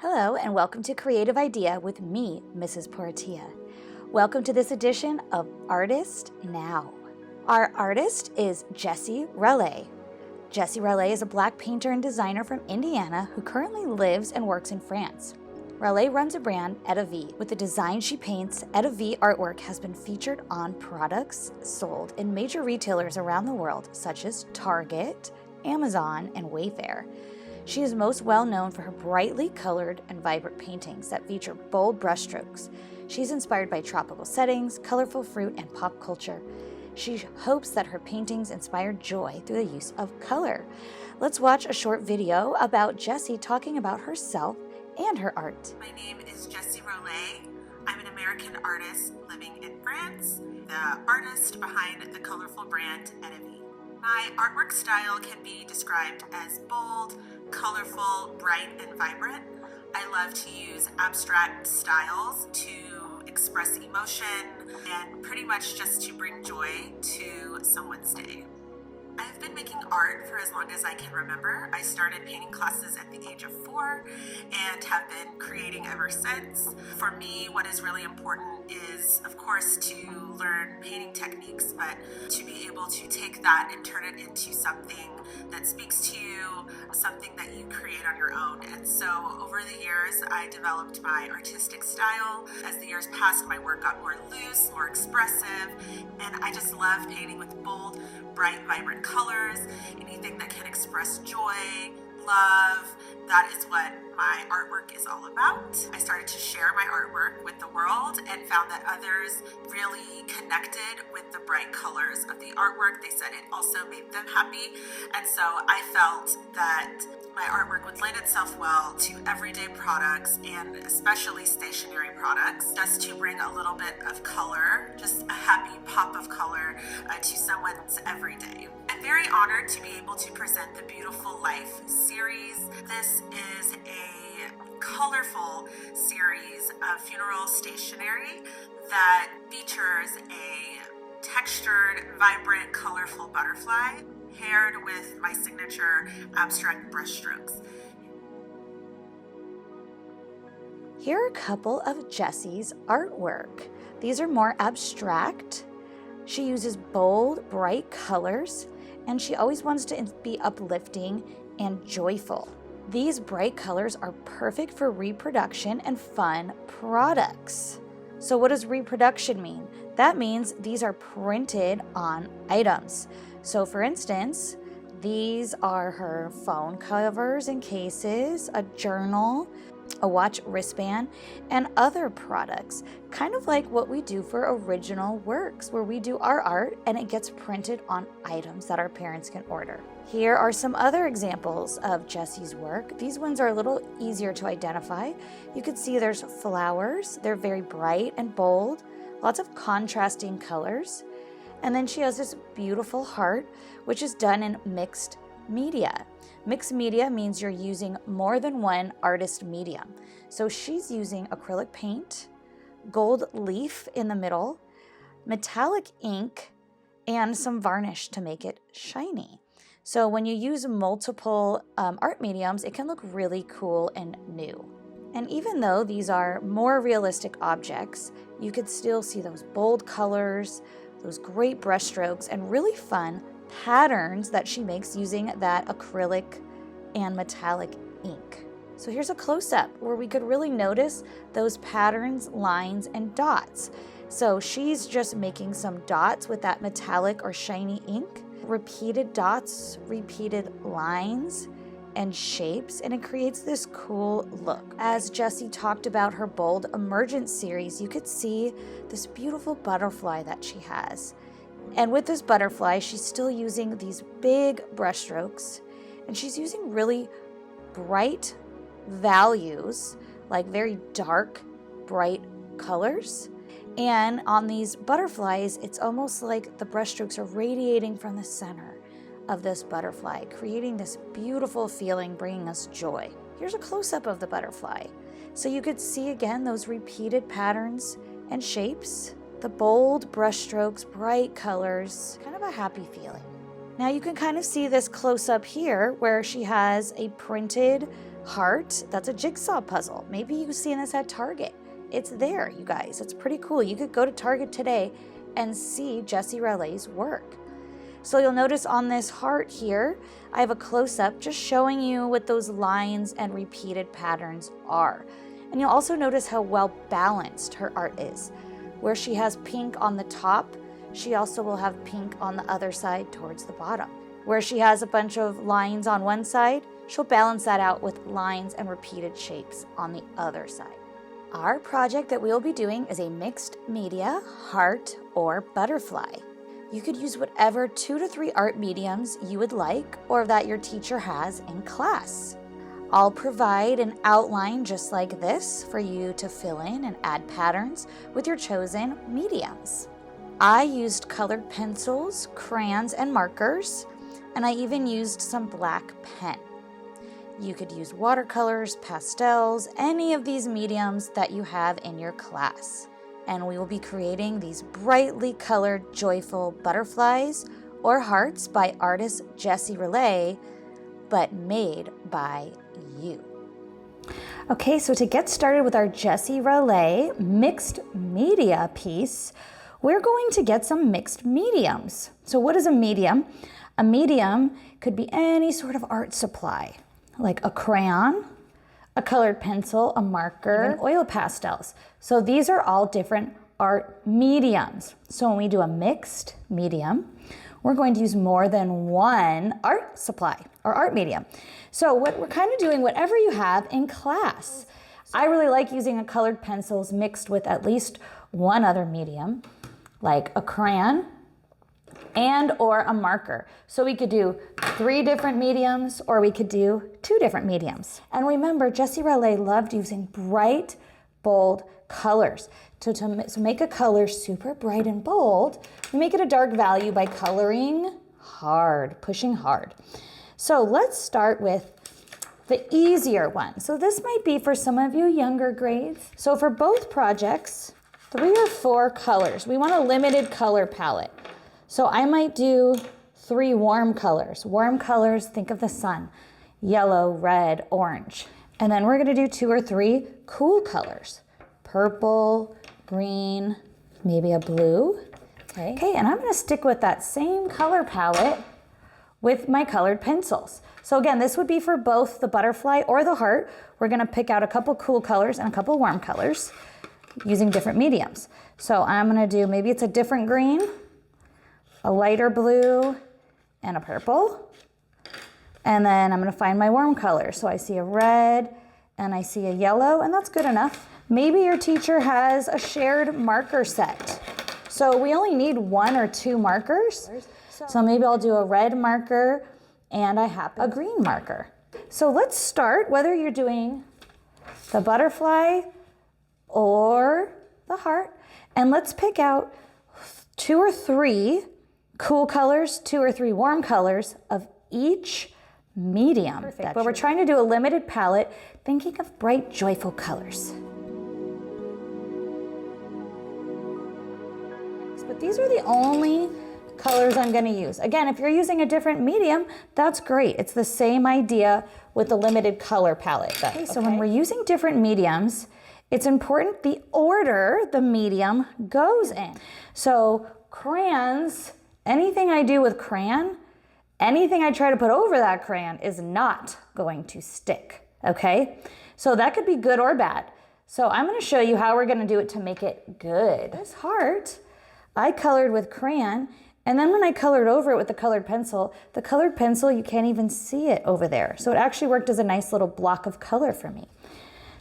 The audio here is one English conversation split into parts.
Hello and welcome to Creative Idea with me, Mrs. Portilla. Welcome to this edition of Artist Now. Our artist is Jessi Raulet. Jessi Raulet is a Black painter and designer from Indiana who currently lives and works in France. Raulet runs a brand, Etta Vee. With the design she paints, Etta Vee artwork has been featured on products sold in major retailers around the world such as Target, Amazon, and Wayfair. She is most well known for her brightly colored and vibrant paintings that feature bold brushstrokes. She's inspired by tropical settings, colorful fruit, and pop culture. She hopes that her paintings inspire joy through the use of color. Let's watch a short video about Jessi talking about herself and her art. My name is Jessi Raulet. I'm an American artist living in France, the artist behind the colorful brand Etta Vee. My artwork style can be described as bold, colorful, bright, and vibrant. I love to use abstract styles to express emotion and pretty much just to bring joy to someone's day. I've been making art for as long as I can remember. I started painting classes at the age of 4 and have been creating ever since. For me, what is really important is, of course, to learn painting techniques, but to be able to take that and turn it into something that speaks to you, something that you create on your own. And so over the years, I developed my artistic style. As the years passed, my work got more loose, more expressive, and I just love painting with bold, bright, vibrant colors, anything that can express joy, love. That is what my artwork is all about. I started to share my artwork with the world and found that others really connected with the bright colors of the artwork. They said it also made them happy. And so I felt that my artwork would lend itself well to everyday products and especially stationery products, just to bring a little bit of color, just a happy pop of color to someone's everyday. I'm very honored to be able to present the Beautiful Life series. This is a colorful series of funeral stationery that features a textured, vibrant, colorful butterfly paired with my signature abstract brushstrokes. Here are a couple of Jessi's artwork. These are more abstract. She uses bold, bright colors, and she always wants to be uplifting and joyful. These bright colors are perfect for reproduction and fun products. So what does reproduction mean? That means these are printed on items. So for instance, these are her phone covers and cases, a journal, a watch wristband, and other products, kind of like what we do for original works, where we do our art and it gets printed on items that our parents can order. Here are some other examples of Jessi's work. These ones are a little easier to identify. You can see there's flowers. They're very bright and bold, lots of contrasting colors. And then she has this beautiful heart, which is done in mixed media. Mixed media means you're using more than one artist medium. So she's using acrylic paint, gold leaf in the middle, metallic ink, and some varnish to make it shiny. So when you use multiple art mediums, it can look really cool and new. And even though these are more realistic objects, you could still see those bold colors, those great brushstrokes, and really fun patterns that she makes using that acrylic and metallic ink. So here's a close-up where we could really notice those patterns, lines, and dots. So she's just making some dots with that metallic or shiny ink, repeated dots, repeated lines, and shapes, and it creates this cool look. As Jessi talked about her Bold Emergence series, you could see this beautiful butterfly that she has. And with this butterfly, she's still using these big brushstrokes, and she's using really bright values, like very dark, bright colors. And on these butterflies, it's almost like the brushstrokes are radiating from the center of this butterfly, creating this beautiful feeling, bringing us joy. Here's a close-up of the butterfly. So you could see again those repeated patterns and shapes, the bold brushstrokes, bright colors, kind of a happy feeling. Now you can kind of see this close-up here where she has a printed heart, that's a jigsaw puzzle. Maybe you've seen this at Target. It's there, you guys. It's pretty cool. You could go to Target today and see Jessi Raulet's work. So you'll notice on this heart here, I have a close-up just showing you what those lines and repeated patterns are. And you'll also notice how well balanced her art is. Where she has pink on the top, she also will have pink on the other side towards the bottom. Where she has a bunch of lines on one side, she'll balance that out with lines and repeated shapes on the other side. Our project that we'll be doing is a mixed media, heart, or butterfly. You could use whatever 2 to 3 art mediums you would like or that your teacher has in class. I'll provide an outline just like this for you to fill in and add patterns with your chosen mediums. I used colored pencils, crayons, and markers, and I even used some black pen. You could use watercolors, pastels, any of these mediums that you have in your class. And we will be creating these brightly colored, joyful butterflies or hearts by artist Jessi Raulet, but made by you. Okay, so to get started with our Jessi Raulet mixed media piece, we're going to get some mixed mediums. So what is a medium? A medium could be any sort of art supply, like a crayon, a colored pencil, a marker, even oil pastels. So these are all different art mediums. So when we do a mixed medium, we're going to use more than one art supply or art medium. So what we're kind of doing, whatever you have in class. I really like using a colored pencils mixed with at least one other medium, like a crayon and or a marker. So we could do 3 different mediums or we could do 2 different mediums. And remember, Jessi Raulet loved using bright, bold colors. So to make a color super bright and bold, we make it a dark value by coloring hard, pushing hard. So let's start with the easier one. So this might be for some of you younger grades. So for both projects, 3 or 4 colors. We want a limited color palette. So I might do 3 warm colors. Warm colors, think of the sun. Yellow, red, orange. And then we're gonna do 2 or 3 cool colors. Purple, green, maybe a blue. Okay, and I'm gonna stick with that same color palette with my colored pencils. So again, this would be for both the butterfly or the heart. We're gonna pick out a couple cool colors and a couple warm colors using different mediums. So I'm gonna do, maybe it's a different green, a lighter blue, and a purple. And then I'm gonna find my warm colors. So I see a red and I see a yellow, and that's good enough. Maybe your teacher has a shared marker set. So we only need 1 or 2 markers. So maybe I'll do a red marker and I have a green marker. So let's start, whether you're doing the butterfly or the heart, and let's pick out 2 or 3 cool colors, 2 or 3 warm colors of each medium. Perfect. But we're trying to do a limited palette, thinking of bright, joyful colors. But these are the only colors I'm going to use. Again, if you're using a different medium, that's great. It's the same idea with the limited color palette. Okay, so when we're using different mediums, it's important the order the medium goes in. So crayons, anything I do with crayon, anything I try to put over that crayon is not going to stick, okay? So that could be good or bad. So I'm going to show you how we're going to do it to make it good. This heart, I colored with crayon, and then when I colored over it with the colored pencil, you can't even see it over there. So it actually worked as a nice little block of color for me.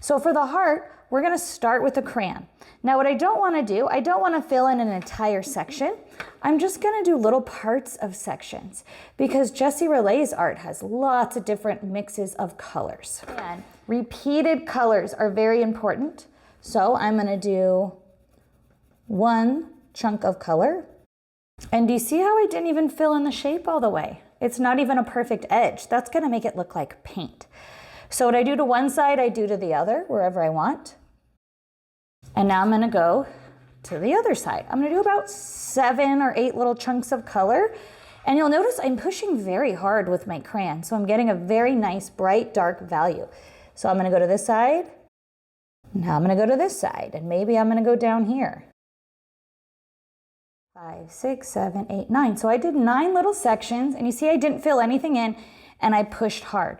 So for the heart, we're gonna start with the crayon. Now what I don't wanna do, I don't wanna fill in an entire section. I'm just gonna do little parts of sections because Jessi Raulet's art has lots of different mixes of colors. And repeated colors are very important. So I'm gonna do 1 chunk of color. And do you see how I didn't even fill in the shape all the way? It's not even a perfect edge. That's gonna make it look like paint. So what I do to one side, I do to the other, wherever I want. And now I'm gonna go to the other side. I'm gonna do about 7 or 8 little chunks of color. And you'll notice I'm pushing very hard with my crayon, so I'm getting a very nice, bright, dark value. So I'm gonna go to this side. Now I'm gonna go to this side, and maybe I'm gonna go down here. 5, 6, 7, 8, 9. So I did 9 little sections, and you see I didn't fill anything in, and I pushed hard.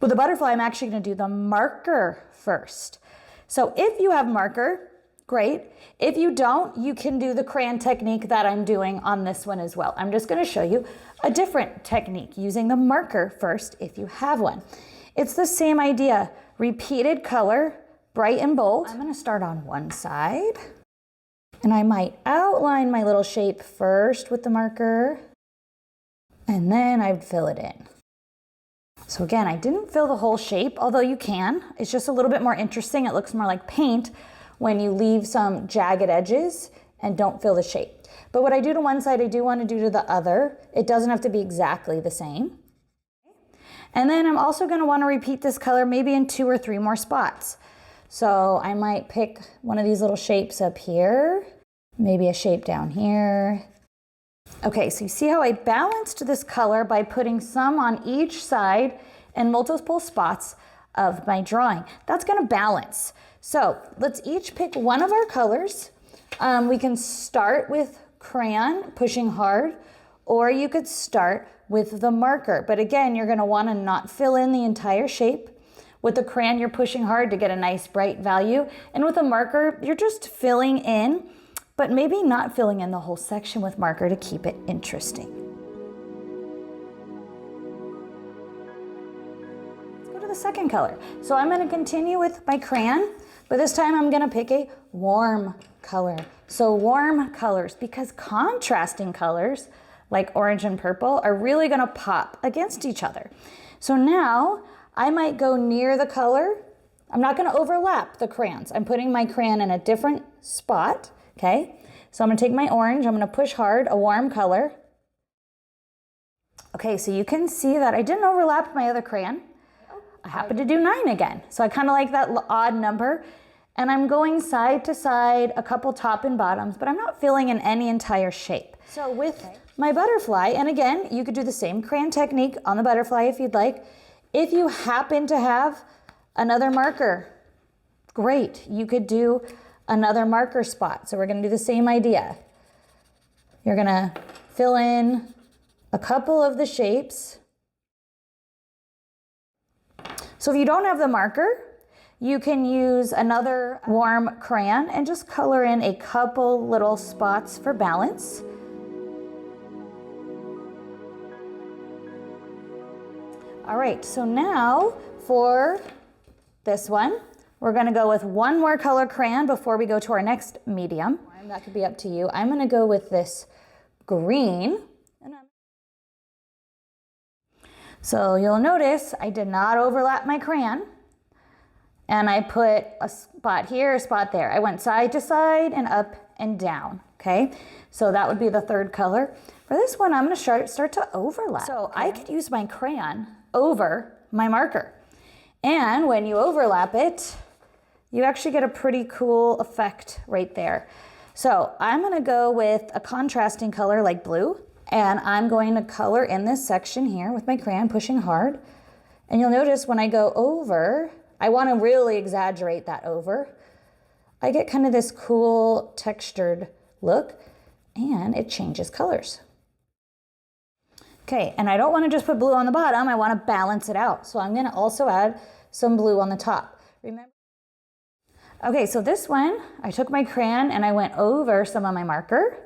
With the butterfly, I'm actually gonna do the marker first. So if you have marker, great. If you don't, you can do the crayon technique that I'm doing on this one as well. I'm just gonna show you a different technique using the marker first if you have one. It's the same idea, repeated color, bright and bold. I'm gonna start on one side, and I might outline my little shape first with the marker, and then I'd fill it in. So again, I didn't fill the whole shape, although you can. It's just a little bit more interesting. It looks more like paint when you leave some jagged edges and don't fill the shape. But what I do to one side, I do want to do to the other. It doesn't have to be exactly the same. And then I'm also going to want to repeat this color maybe in 2 or 3 more spots. So I might pick one of these little shapes up here, maybe a shape down here. Okay, so you see how I balanced this color by putting some on each side and multiple spots of my drawing. That's gonna balance. So let's each pick one of our colors. We can start with crayon, pushing hard, or you could start with the marker. But again, you're gonna wanna not fill in the entire shape. With the crayon, you're pushing hard to get a nice bright value. And with a marker, you're just filling in, but maybe not filling in the whole section with marker to keep it interesting. Let's go to the second color. So I'm gonna continue with my crayon, but this time I'm gonna pick a warm color. So warm colors, because contrasting colors like orange and purple are really gonna pop against each other. So now I might go near the color. I'm not gonna overlap the crayons. I'm putting my crayon in a different spot, okay? So I'm gonna take my orange, I'm gonna push hard, a warm color. Okay, so you can see that I didn't overlap my other crayon. I happened to do 9 again. So I kind of like that odd number. And I'm going side to side, a couple top and bottoms, but I'm not filling in any entire shape. So with my butterfly, and again, you could do the same crayon technique on the butterfly if you'd like. If you happen to have another marker, great. You could do another marker spot. So we're gonna do the same idea. You're gonna fill in a couple of the shapes. So if you don't have the marker, you can use another warm crayon and just color in a couple little spots for balance. All right, so now for this one, we're gonna go with one more color crayon before we go to our next medium. That could be up to you. I'm gonna go with this green. So you'll notice I did not overlap my crayon, and I put a spot here, a spot there. I went side to side and up and down, okay? So that would be the third color. For this one, I'm gonna start to overlap. So I could use my crayon over my marker. And when you overlap it, you actually get a pretty cool effect right there. So I'm gonna go with a contrasting color like blue, and I'm going to color in this section here with my crayon, pushing hard. And you'll notice when I go over, I wanna really exaggerate that over. I get kind of this cool textured look, and it changes colors. Okay, and I don't want to just put blue on the bottom, I want to balance it out. So I'm going to also add some blue on the top. Remember? Okay, so this one, I took my crayon and I went over some of my marker,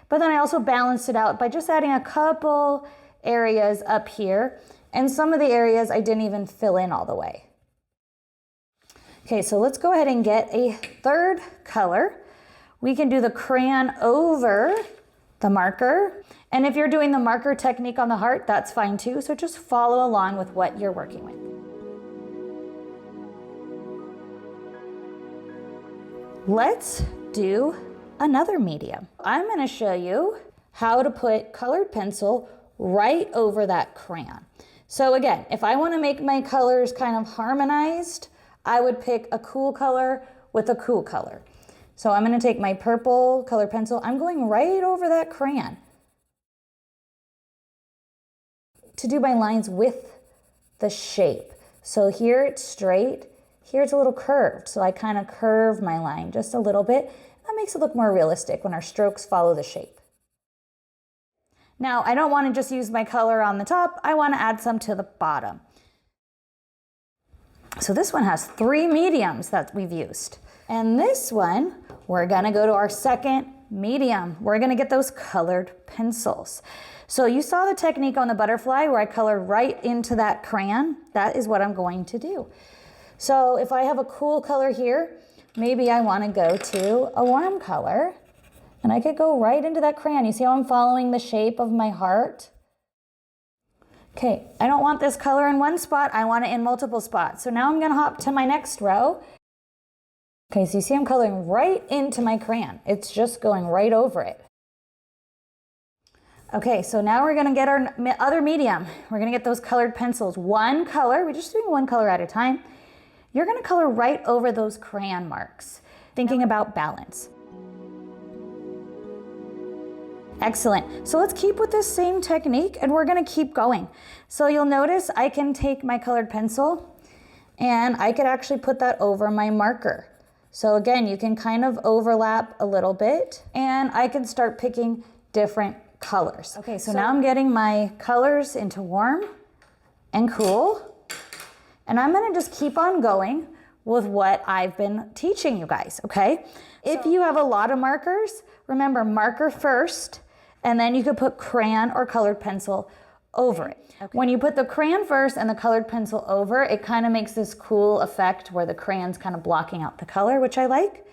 but then I also balanced it out by just adding a couple areas up here, and some of the areas I didn't even fill in all the way. Okay, so let's go ahead and get a third color. We can do the crayon over the marker. And if you're doing the marker technique on the heart, that's fine too. So just follow along with what you're working with. Let's do another medium. I'm gonna show you how to put colored pencil right over that crayon. So again, if I wanna make my colors kind of harmonized, I would pick a cool color with a cool color. So I'm gonna take my purple color pencil, I'm going right over that crayon to do my lines with the shape. So here it's straight, here it's a little curved. So I kind of curve my line just a little bit. That makes it look more realistic when our strokes follow the shape. Now, I don't want to just use my color on the top. I want to add some to the bottom. So this one has 3 mediums that we've used. And this one, we're going to go to our second medium. We're going to get those colored pencils. So you saw the technique on the butterfly where I colored right into that crayon. That is what I'm going to do. So if I have a cool color here, maybe I want to go to a warm color, and I could go right into that crayon. You see how I'm following the shape of my heart? Okay, I don't want this color in one spot, I want it in multiple spots. So now I'm going to hop to my next row. Okay, so you see I'm coloring right into my crayon. It's just going right over it. Okay, so now we're gonna get our other medium. We're gonna get those colored pencils. One color, we're just doing one color at a time. You're gonna color right over those crayon marks, thinking about balance. Excellent. So let's keep with this same technique and we're gonna keep going. So you'll notice I can take my colored pencil and I could actually put that over my marker. So again, you can kind of overlap a little bit and I can start picking different colors. Okay, so now I'm getting my colors into warm and cool. And I'm gonna just keep on going with what I've been teaching you guys, okay? If you have a lot of markers, remember marker first, and then you could put crayon or colored pencil over it. Okay. When you put the crayon first and the colored pencil over, it kind of makes this cool effect where the crayon's kind of blocking out the color, which I like.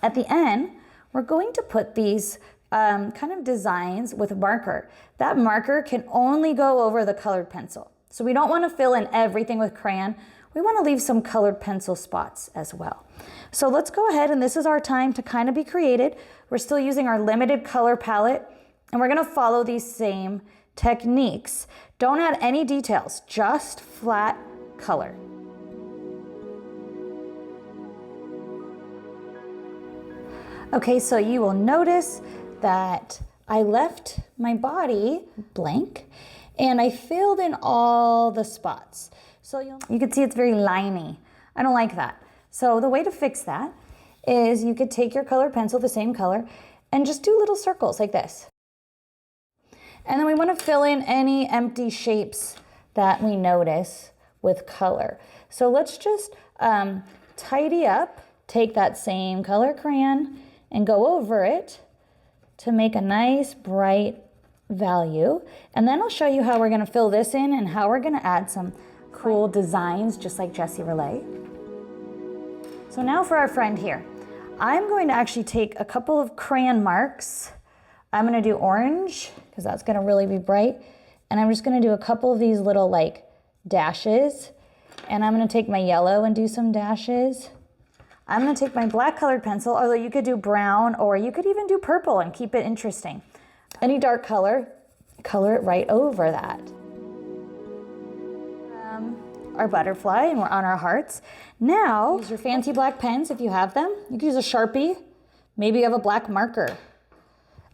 At the end, we're going to put these kind of designs with marker. That marker can only go over the colored pencil. So we don't want to fill in everything with crayon. We want to leave some colored pencil spots as well. So let's go ahead, and this is our time to kind of be creative. We're still using our limited color palette, and we're going to follow these same techniques. Don't add any details, just flat color. Okay, so you will notice that I left my body blank and I filled in all the spots. So you can see it's very liney. I don't like that. So the way to fix that is you could take your colored pencil, the same color, and just do little circles like this. And then we want to fill in any empty shapes that we notice with color. So let's just tidy up, take that same color crayon and go over it to make a nice bright value. And then I'll show you how we're going to fill this in and how we're going to add some cool designs just like Jessi Raulet. So now for our friend here. I'm going to actually take a couple of crayon marks. I'm going to do orange because that's going to really be bright. And I'm just going to do a couple of these little like dashes. And I'm going to take my yellow and do some dashes. I'm going to take my black colored pencil, although you could do brown or you could even do purple and keep it interesting. Any dark color, color it right over that. Our butterfly, and we're on our hearts. Now, use your fancy black pens if you have them. You could use a Sharpie. Maybe you have a black marker.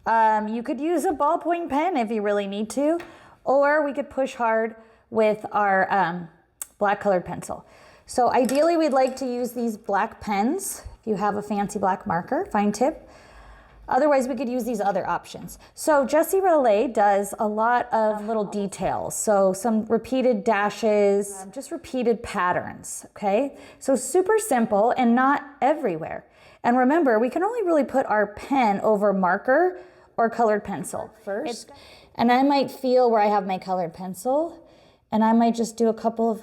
You could use a ballpoint pen if you really need to, or we could push hard with our black colored pencil. So ideally, we'd like to use these black pens. If you have a fancy black marker, fine tip. Otherwise, we could use these other options. So Jessi Raulet does a lot of little details. So some repeated dashes, just repeated patterns, okay? So super simple and not everywhere. And remember, we can only really put our pen over marker or colored pencil first. And I might feel where I have my colored pencil, and I might just do a couple of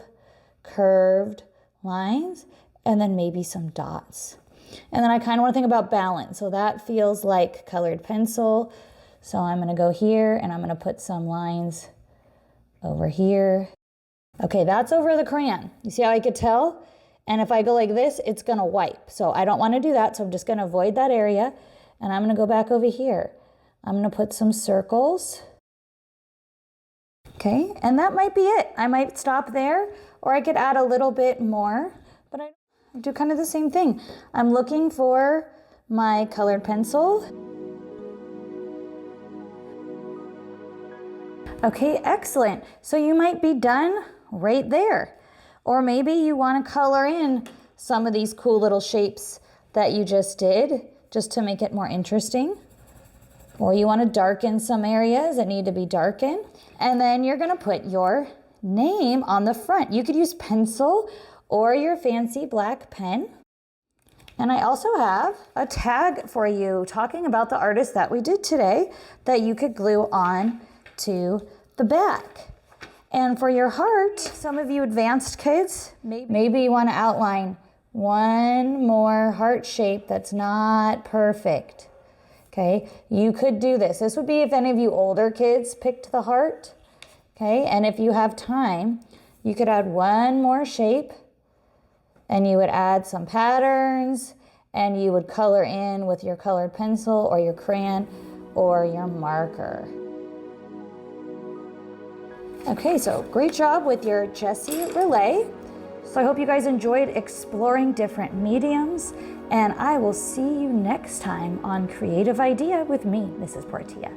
curved lines and then maybe some dots. And then I kind of want to think about balance. So that feels like colored pencil. So I'm going to go here and I'm going to put some lines over here. Okay, that's over the crayon. You see how I could tell? And if I go like this, it's going to wipe. So I don't want to do that. So I'm just going to avoid that area. And I'm going to go back over here. I'm going to put some circles. Okay, and that might be it. I might stop there, or I could add a little bit more, but I do kind of the same thing. I'm looking for my colored pencil. Okay, excellent. So you might be done right there. Or maybe you want to color in some of these cool little shapes that you just did, just to make it more interesting. Or you want to darken some areas that need to be darkened. And then you're going to put your name on the front. You could use pencil or your fancy black pen. And I also have a tag for you talking about the artist that we did today that you could glue on to the back. And for your heart, some of you advanced kids, maybe you want to outline one more heart shape that's not perfect. Okay, you could do this. This would be if any of you older kids picked the heart. Okay, and if you have time, you could add one more shape and you would add some patterns and you would color in with your colored pencil or your crayon or your marker. Okay, so great job with your Jessi Raulet. So I hope you guys enjoyed exploring different mediums, and I will see you next time on Creative Idea with me, Mrs. Portilla.